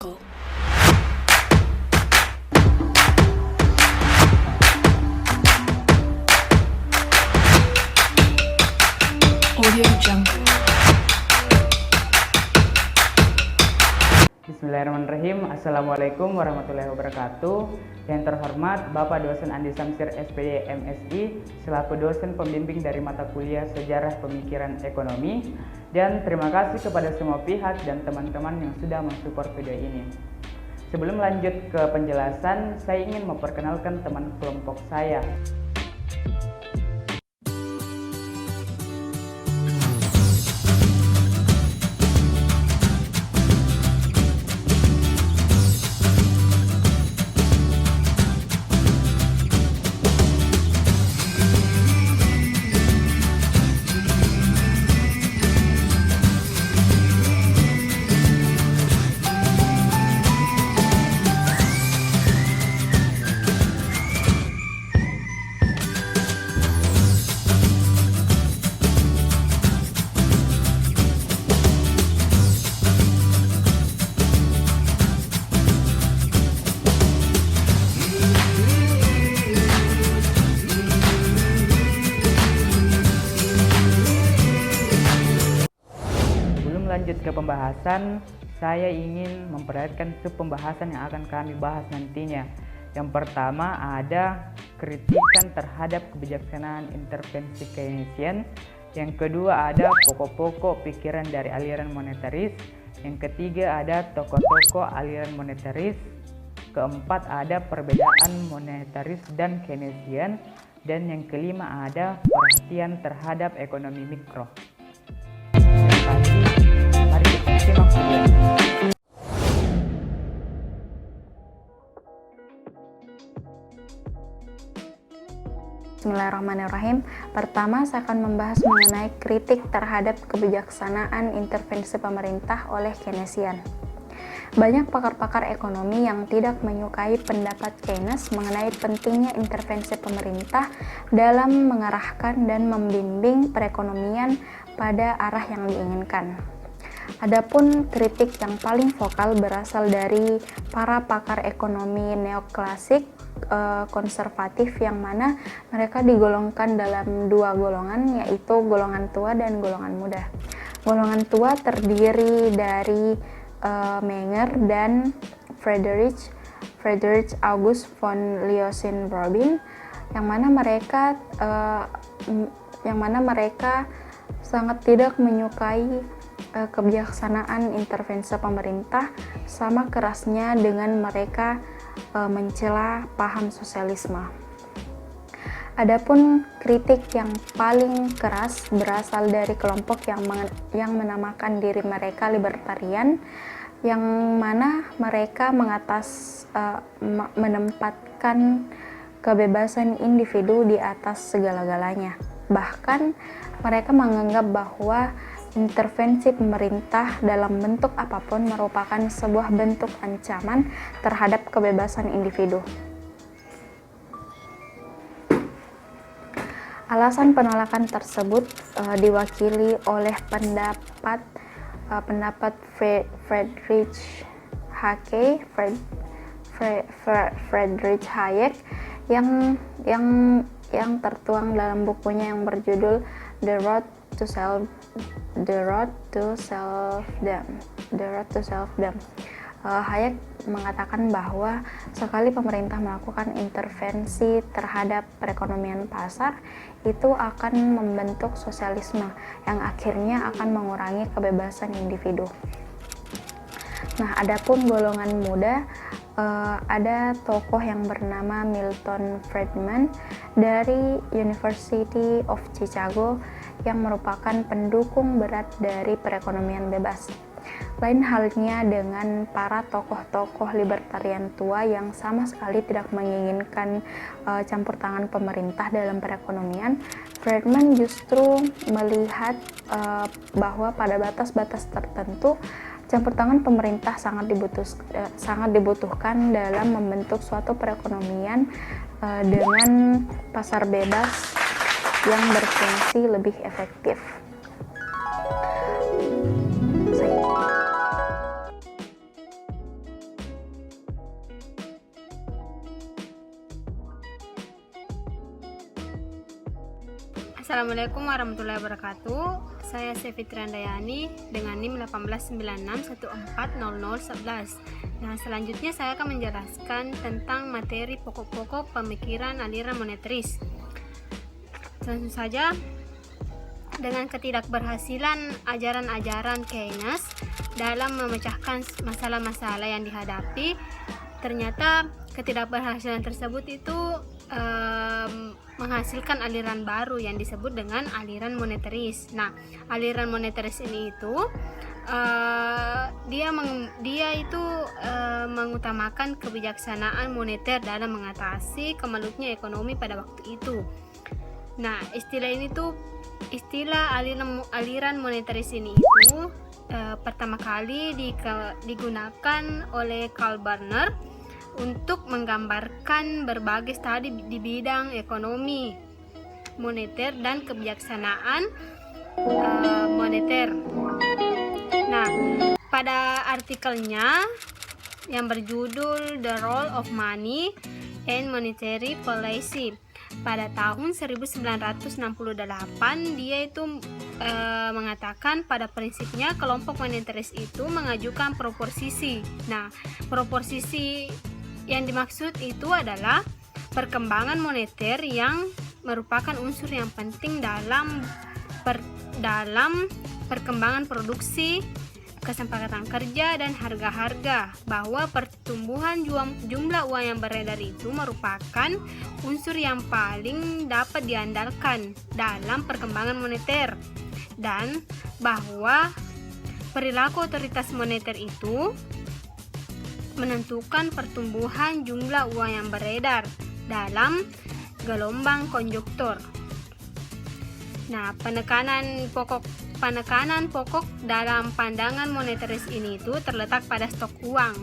Go. Audio Jungle. Bismillahirrahmanirrahim. Assalamualaikum warahmatullahi wabarakatuh. Yang terhormat Bapak Dosen Andi Samsir SPD MSI selaku dosen pembimbing dari mata kuliah Sejarah Pemikiran Ekonomi, dan terima kasih kepada semua pihak dan teman-teman yang sudah mensupport video ini. Sebelum lanjut ke penjelasan, saya ingin memperkenalkan teman kelompok saya. Lanjut ke pembahasan, saya ingin memperlihatkan pembahasan yang akan kami bahas nantinya. Yang pertama ada kritikan terhadap kebijaksanaan intervensi Keynesian. Yang kedua ada pokok-pokok pikiran dari aliran monetaris. Yang ketiga ada tokoh-tokoh aliran monetaris. Keempat ada perbedaan monetaris dan Keynesian. Dan yang kelima ada perhatian terhadap ekonomi mikro. Terima kasih. Mari kita simak videonya. Bismillahirrahmanirrahim. Pertama, saya akan membahas mengenai kritik terhadap kebijaksanaan intervensi pemerintah oleh Keynesian. Banyak pakar-pakar ekonomi yang tidak menyukai pendapat Keynes mengenai pentingnya intervensi pemerintah dalam mengarahkan dan membimbing perekonomian pada arah yang diinginkan. Adapun kritik yang paling vokal berasal dari para pakar ekonomi neoklasik konservatif, yang mana mereka digolongkan dalam dua golongan, yaitu golongan tua dan golongan muda. Golongan tua terdiri dari Menger dan Friedrich August von Liosin-Robbin, yang mana mereka sangat tidak menyukai kebijaksanaan intervensi pemerintah, sama kerasnya dengan mereka mencela paham sosialisme. Adapun kritik yang paling keras berasal dari kelompok yang menamakan diri mereka libertarian, yang mana mereka menempatkan kebebasan individu di atas segala-galanya. Bahkan mereka menganggap bahwa intervensi pemerintah dalam bentuk apapun merupakan sebuah bentuk ancaman terhadap kebebasan individu. Alasan penolakan tersebut diwakili oleh pendapat Friedrich Hayek yang tertuang dalam bukunya yang berjudul The Road to Self-Dam. Hayek mengatakan bahwa sekali pemerintah melakukan intervensi terhadap perekonomian pasar, itu akan membentuk sosialisme yang akhirnya akan mengurangi kebebasan individu. Nah, adapun golongan muda, ada tokoh yang bernama Milton Friedman dari University of Chicago yang merupakan pendukung berat dari perekonomian bebas. Lain halnya dengan para tokoh-tokoh libertarian tua yang sama sekali tidak menginginkan campur tangan pemerintah dalam perekonomian. Friedman justru melihat bahwa pada batas-batas tertentu campur tangan pemerintah sangat dibutuhkan dalam membentuk suatu perekonomian dengan pasar bebas yang berfungsi lebih efektif. Assalamualaikum warahmatullahi wabarakatuh. Saya Sevitri Andayani dengan NIM 18961400011. Nah, selanjutnya saya akan menjelaskan tentang materi pokok-pokok pemikiran aliran moneteris. Langsung saja, dengan ketidakberhasilan ajaran-ajaran Keynes dalam memecahkan masalah-masalah yang dihadapi, ternyata ketidakberhasilan tersebut itu menghasilkan aliran baru yang disebut dengan aliran moneteris. Nah, aliran moneteris ini itu dia itu mengutamakan kebijaksanaan moneter dalam mengatasi kemelutnya ekonomi pada waktu itu. Nah, istilah aliran moneteris ini itu pertama kali digunakan oleh Karl Barner untuk menggambarkan berbagai studi di bidang ekonomi moneter dan kebijaksanaan moneter. Nah, pada artikelnya yang berjudul The Role of Money and Monetary Policy pada tahun 1968, dia itu mengatakan pada prinsipnya kelompok moneteris itu mengajukan proposisi. Nah, proposisi yang dimaksud itu adalah perkembangan moneter yang merupakan unsur yang penting dalam perkembangan produksi, kesepakatan kerja, dan harga-harga, bahwa pertumbuhan jumlah uang yang beredar itu merupakan unsur yang paling dapat diandalkan dalam perkembangan moneter, dan bahwa perilaku otoritas moneter itu menentukan pertumbuhan jumlah uang yang beredar dalam gelombang konjuktur. Nah, penekanan pokok dalam pandangan moneteris ini itu terletak pada stok uang.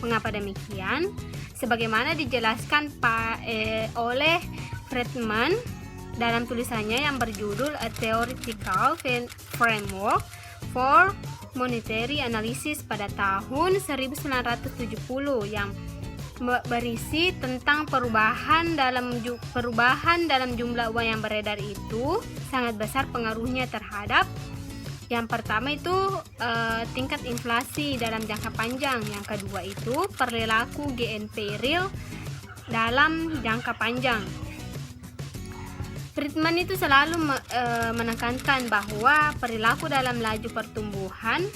Mengapa demikian? Sebagaimana dijelaskan oleh Friedman dalam tulisannya yang berjudul A Theoretical Framework for Monetary Analysis pada tahun 1970, yang berisi tentang perubahan dalam jumlah uang yang beredar itu sangat besar pengaruhnya terhadap yang pertama itu tingkat inflasi dalam jangka panjang, yang kedua itu perilaku GNP real dalam jangka panjang. Friedman itu selalu menekankan bahwa perilaku dalam laju pertumbuhan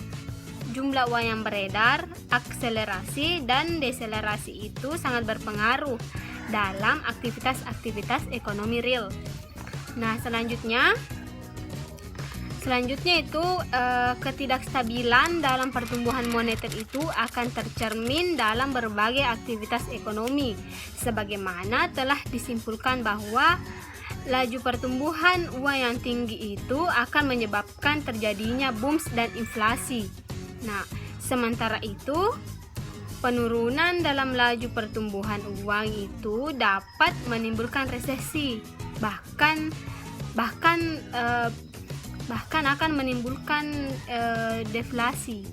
jumlah uang yang beredar, akselerasi dan deselerasi itu sangat berpengaruh dalam aktivitas ekonomi real. Nah, selanjutnya itu ketidakstabilan dalam pertumbuhan moneter itu akan tercermin dalam berbagai aktivitas ekonomi, sebagaimana telah disimpulkan bahwa laju pertumbuhan uang yang tinggi itu akan menyebabkan terjadinya booms dan inflasi. Nah, sementara itu penurunan dalam laju pertumbuhan uang itu dapat menimbulkan resesi, bahkan akan menimbulkan deflasi.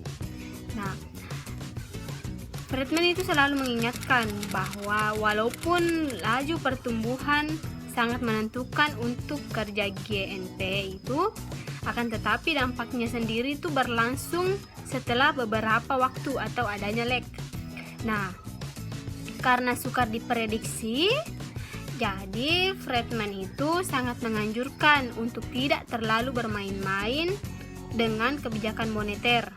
Nah, Friedman itu selalu mengingatkan bahwa walaupun laju pertumbuhan sangat menentukan untuk kerja GNP itu, akan tetapi dampaknya sendiri itu berlangsung setelah beberapa waktu atau adanya lag. Nah, karena sukar diprediksi, jadi Friedman itu sangat menganjurkan untuk tidak terlalu bermain-main dengan kebijakan moneter.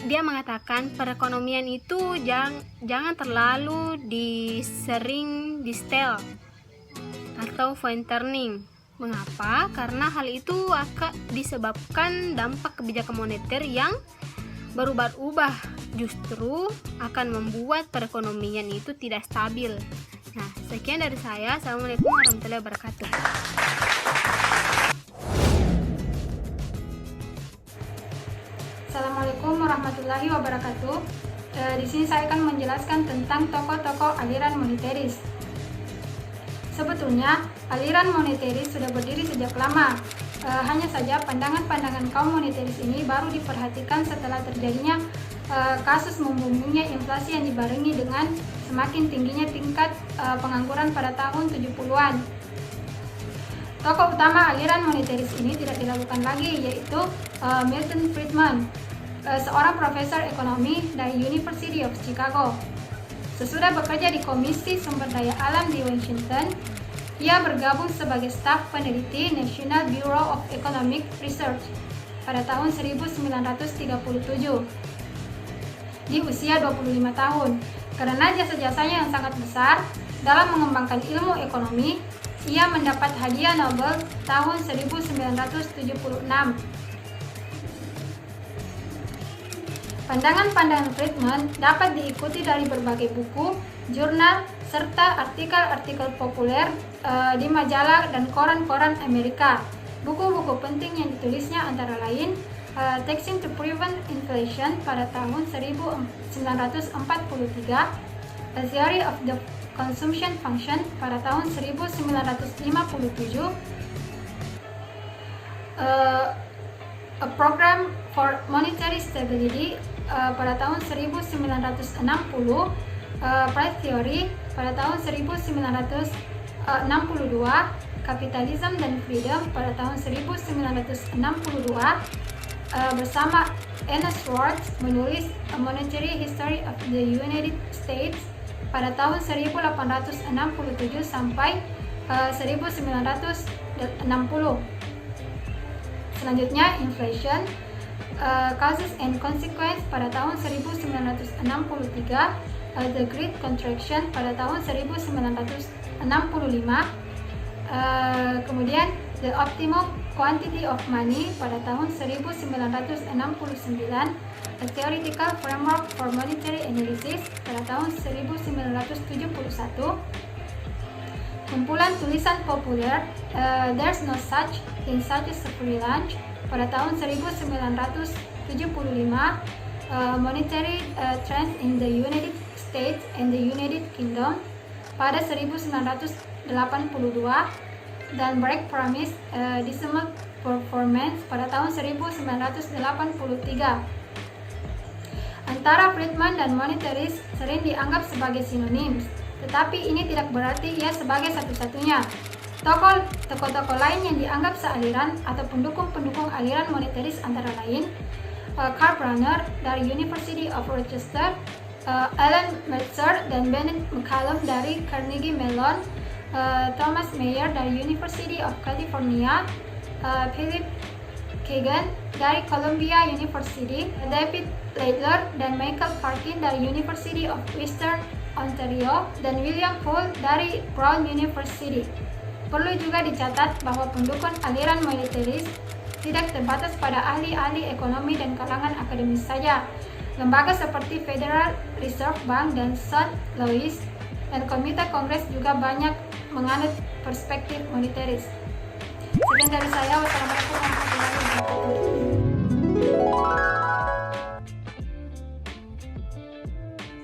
Dia mengatakan perekonomian itu jangan terlalu sering di-style atau fine turning. Mengapa? Karena hal itu akan disebabkan dampak kebijakan moneter yang berubah-ubah justru akan membuat perekonomian itu tidak stabil. Nah, sekian dari saya. Assalamualaikum warahmatullahi wabarakatuh. Assalamualaikum warahmatullahi wabarakatuh. Di sini saya akan menjelaskan tentang tokoh-tokoh aliran moneteris. Sebetulnya aliran moneteris sudah berdiri sejak lama. Hanya saja pandangan-pandangan kaum moneteris ini baru diperhatikan setelah terjadinya kasus membumbungnya inflasi yang dibarengi dengan semakin tingginya tingkat pengangguran pada tahun 70-an. Tokoh utama aliran monetaris ini tidak dilakukan lagi, yaitu Milton Friedman, seorang profesor ekonomi dari University of Chicago. Sesudah bekerja di Komisi Sumber Daya Alam di Washington, ia bergabung sebagai staf peneliti National Bureau of Economic Research pada tahun 1937 di usia 25 tahun. Karena jasa-jasanya yang sangat besar dalam mengembangkan ilmu ekonomi, ia mendapat hadiah Nobel tahun 1976. Pandangan-pandangan Friedman dapat diikuti dari berbagai buku, jurnal, serta artikel-artikel populer di majalah dan koran-koran Amerika. Buku-buku penting yang ditulisnya antara lain Taxing to Prevent Inflation pada tahun 1943, A Theory of the Consumption Function pada tahun 1957, A Program for Monetary Stability pada tahun 1960, Price Theory pada tahun 1962, Capitalism dan Freedom pada tahun 1962, bersama Anna Schwartz menulis A Monetary History of the United States pada tahun 1867 sampai 1960. Selanjutnya, Inflation, Causes and Consequences pada tahun 1963, The Great Contraction pada tahun 1965, kemudian The Optimum Quantity of Money pada tahun 1969, A Theoretical Framework for Monetary Analysis pada tahun 1971, kumpulan tulisan populer There's No Such Thing Such as a Free Lunch pada tahun 1975, Monetary Trends in the United States and the United Kingdom pada 1982, dan Break Promise Decimal Performance pada tahun 1983. Antara Friedman dan monetaris sering dianggap sebagai sinonim, tetapi ini tidak berarti ia sebagai satu-satunya. Tokoh-tokoh lain yang dianggap sealiran atau pendukung-pendukung aliran monetaris antara lain Karl Brunner dari University of Rochester, Alan Mercer dan Bennett McCallum dari Carnegie Mellon, Thomas Mayer dari University of California, Philip Kagan dari Columbia University, David Laidler dan Michael Parkin dari University of Western Ontario, dan William Poole dari Brown University. Perlu juga dicatat bahwa pendukung aliran monetaris tidak terbatas pada ahli-ahli ekonomi dan kalangan akademis saja. Lembaga seperti Federal Reserve Bank dan St. Louis dan Komite Kongres juga banyak menganut perspektif monetaris. Sekian dari saya. Wassalamualaikum warahmatullahi wabarakatuh.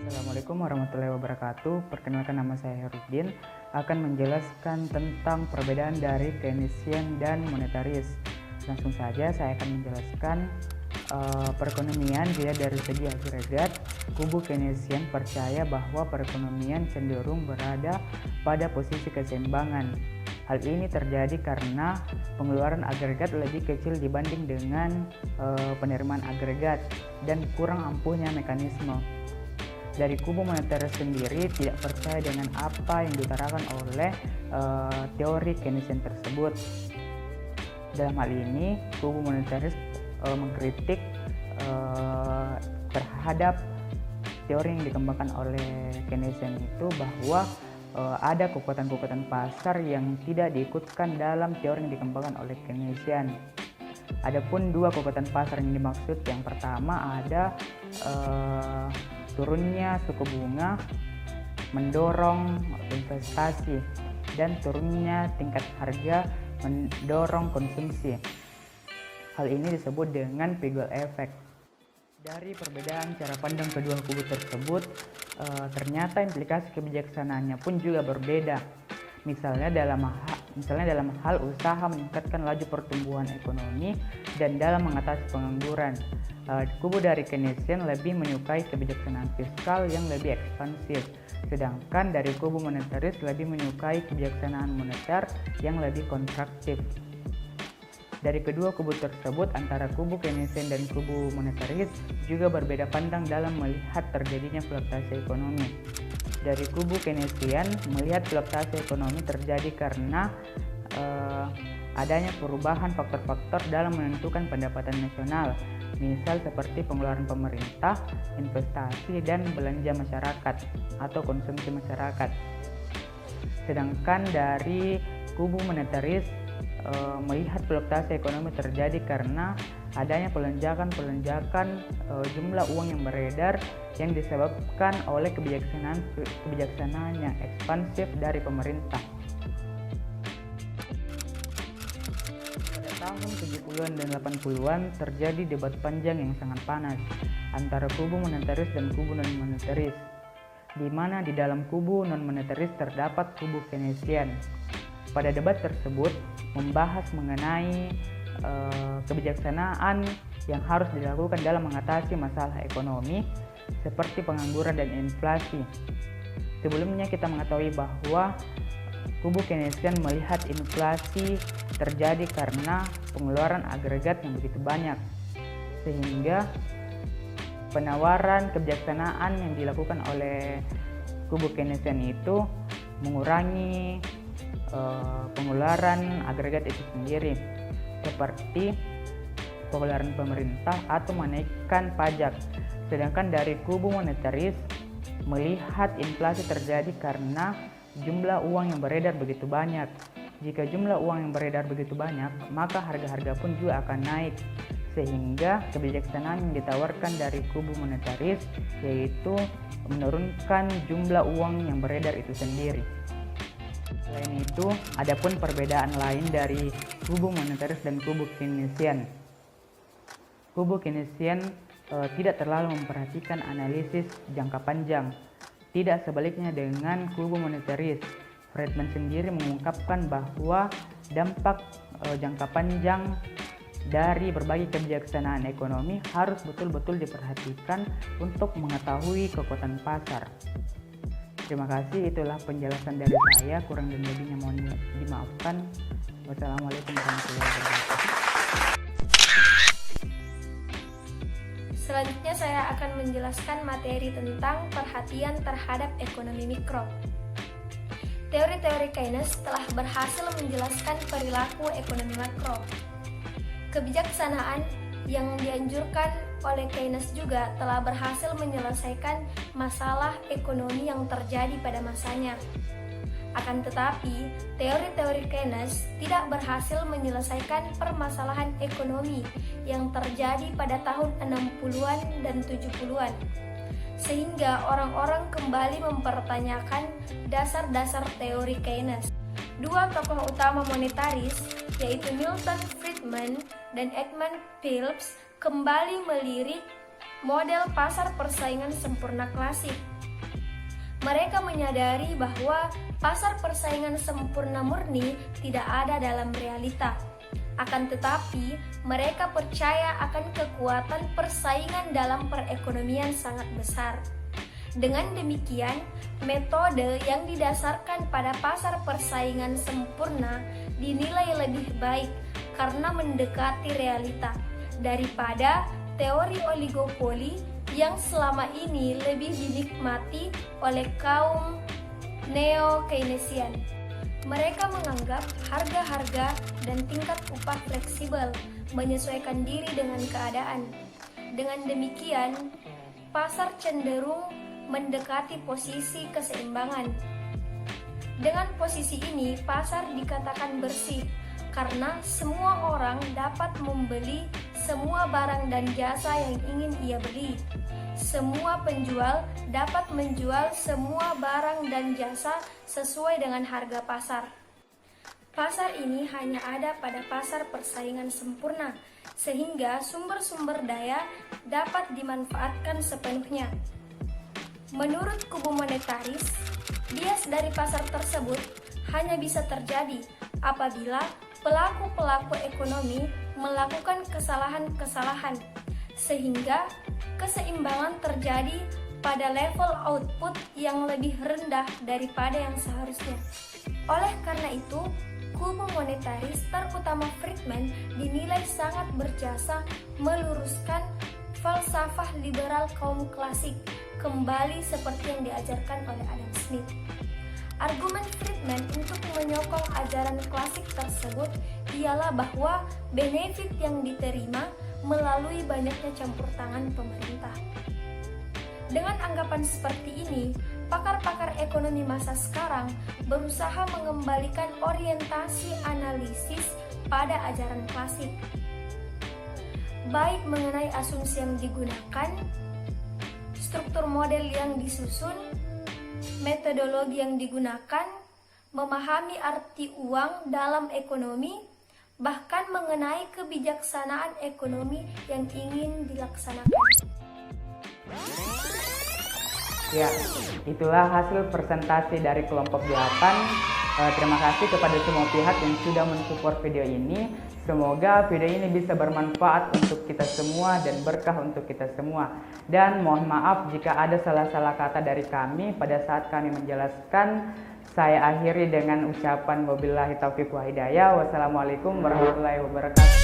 Assalamualaikum warahmatullahi wabarakatuh. Perkenalkan, nama saya Heruddin, akan menjelaskan tentang perbedaan dari Keynesian dan monetaris. Langsung saja saya akan menjelaskan perekonomian dilihat dari segi agregat. Kubu Keynesian percaya bahwa perekonomian cenderung berada pada posisi keseimbangan. Hal ini terjadi karena pengeluaran agregat lebih kecil dibanding dengan penerimaan agregat dan kurang ampuhnya mekanisme. Dari kubu monetaris sendiri tidak percaya dengan apa yang diutarakan oleh teori Keynesian tersebut. Dalam hal ini, kubu monetaris mengkritik terhadap teori yang dikembangkan oleh Keynesian itu, bahwa ada kekuatan-kekuatan pasar yang tidak diikutkan dalam teori yang dikembangkan oleh Keynesian. Adapun dua kekuatan pasar yang dimaksud, yang pertama ada turunnya suku bunga mendorong investasi, dan turunnya tingkat harga mendorong konsumsi. Hal ini disebut dengan Pigou effect. Dari perbedaan cara pandang kedua kubu tersebut, ternyata implikasi kebijaksanaannya pun juga berbeda. Misalnya misalnya dalam hal usaha meningkatkan laju pertumbuhan ekonomi dan dalam mengatasi pengangguran. Kubu dari Keynesian lebih menyukai kebijaksanaan fiskal yang lebih ekspansif, sedangkan dari kubu monetaris lebih menyukai kebijaksanaan moneter yang lebih kontraktif. Dari kedua kubu tersebut, antara kubu Keynesian dan kubu monetaris juga berbeda pandang dalam melihat terjadinya fluktuasi ekonomi. Dari kubu Keynesian melihat fluktuasi ekonomi terjadi karena adanya perubahan faktor-faktor dalam menentukan pendapatan nasional, misal seperti pengeluaran pemerintah, investasi, dan belanja masyarakat atau konsumsi masyarakat. Sedangkan dari kubu monetaris melihat fluktuasi ekonomi terjadi karena adanya pelonjakan jumlah uang yang beredar yang disebabkan oleh kebijaksanaan yang ekspansif dari pemerintah. Pada tahun 70-an dan 80-an terjadi debat panjang yang sangat panas antara kubu monetaris dan kubu non-monetaris, di mana di dalam kubu non-monetaris terdapat kubu Keynesian. Pada debat tersebut membahas mengenai kebijaksanaan yang harus dilakukan dalam mengatasi masalah ekonomi seperti pengangguran dan inflasi. Sebelumnya kita mengetahui bahwa kubu Keynesian melihat inflasi terjadi karena pengeluaran agregat yang begitu banyak, sehingga penawaran kebijaksanaan yang dilakukan oleh kubu Keynesian itu mengurangi pengeluaran agregat itu sendiri, seperti pengeluaran pemerintah atau menaikkan pajak. Sedangkan dari kubu monetaris melihat inflasi terjadi karena jumlah uang yang beredar begitu banyak. Jika jumlah uang yang beredar begitu banyak, maka harga-harga pun juga akan naik, sehingga kebijaksanaan yang ditawarkan dari kubu monetaris yaitu menurunkan jumlah uang yang beredar itu sendiri. Selain itu, adapun perbedaan lain dari kubu monetaris dan kubu Keynesian. Kubu Keynesian tidak terlalu memperhatikan analisis jangka panjang, tidak sebaliknya dengan kubu monetaris. Friedman sendiri mengungkapkan bahwa dampak jangka panjang dari berbagai kebijaksanaan ekonomi harus betul-betul diperhatikan untuk mengetahui kekuatan pasar. Terima kasih, itulah penjelasan dari saya. Kurang dan lebihnya mohon dimaafkan. Wassalamualaikum warahmatullahi wabarakatuh. Selanjutnya saya akan menjelaskan materi tentang perhatian terhadap ekonomi mikro. Teori-teori Keynes telah berhasil menjelaskan perilaku ekonomi makro. Kebijaksanaan yang dianjurkan oleh Keynes juga telah berhasil menyelesaikan masalah ekonomi yang terjadi pada masanya. Akan tetapi, teori-teori Keynes tidak berhasil menyelesaikan permasalahan ekonomi yang terjadi pada tahun 60-an dan 70-an, sehingga orang-orang kembali mempertanyakan dasar-dasar teori Keynes. Dua tokoh utama monetaris, yaitu Milton Friedman dan Edmund Phillips, kembali melirik model pasar persaingan sempurna klasik. Mereka menyadari bahwa pasar persaingan sempurna murni tidak ada dalam realita. Akan tetapi, mereka percaya akan kekuatan persaingan dalam perekonomian sangat besar. Dengan demikian, metode yang didasarkan pada pasar persaingan sempurna dinilai lebih baik karena mendekati realita daripada teori oligopoli yang selama ini lebih dinikmati oleh kaum neo-Keynesian. Mereka menganggap harga-harga dan tingkat upah fleksibel menyesuaikan diri dengan keadaan. Dengan demikian, pasar cenderung mendekati posisi keseimbangan. Dengan posisi ini, pasar dikatakan bersih karena semua orang dapat membeli semua barang dan jasa yang ingin ia beli. Semua penjual dapat menjual semua barang dan jasa sesuai dengan harga pasar. Pasar ini hanya ada pada pasar persaingan sempurna, sehingga sumber-sumber daya dapat dimanfaatkan sepenuhnya. Menurut kubu monetaris, bias dari pasar tersebut hanya bisa terjadi apabila pelaku-pelaku ekonomi melakukan kesalahan-kesalahan sehingga keseimbangan terjadi pada level output yang lebih rendah daripada yang seharusnya. Oleh karena itu, kubu monetaris terutama Friedman dinilai sangat berjasa meluruskan falsafah liberal kaum klasik kembali seperti yang diajarkan oleh Adam Smith. Argumen Friedman untuk menyokong ajaran klasik tersebut ialah bahwa benefit yang diterima melalui banyaknya campur tangan pemerintah. Dengan anggapan seperti ini, pakar-pakar ekonomi masa sekarang berusaha mengembalikan orientasi analisis pada ajaran klasik, baik mengenai asumsi yang digunakan, struktur model yang disusun, metodologi yang digunakan, memahami arti uang dalam ekonomi, bahkan mengenai kebijaksanaan ekonomi yang ingin dilaksanakan. Ya, itulah hasil presentasi dari kelompok 8. Terima kasih kepada semua pihak yang sudah mensupport video ini. Semoga video ini bisa bermanfaat untuk kita semua dan berkah untuk kita semua. Dan mohon maaf jika ada salah-salah kata dari kami pada saat kami menjelaskan. Saya akhiri dengan ucapan wabillahi taufiq wa hidayah. Wassalamualaikum warahmatullahi wabarakatuh.